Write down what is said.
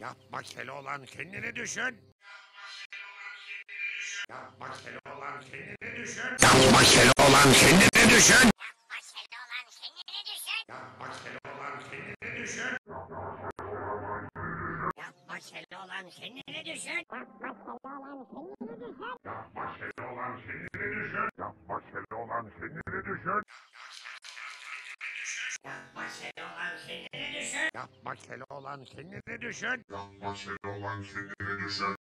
Yapma Keloğlan, kendini düşün. Yapma Keloğlan, kendini düşün. Yapma Keloğlan, kendini düşün. Yapma Keloğlan, kendini düşün. Yapma Keloğlan, kendini düşün. Yapma Keloğlan, kendini düşün. Yapma Keloğlan, kendini düşün. Yapma Keloğlan, kendini düşün. Yapma Keloğlan, kendini düşün. Yapma Keloğlan, kendini düşün.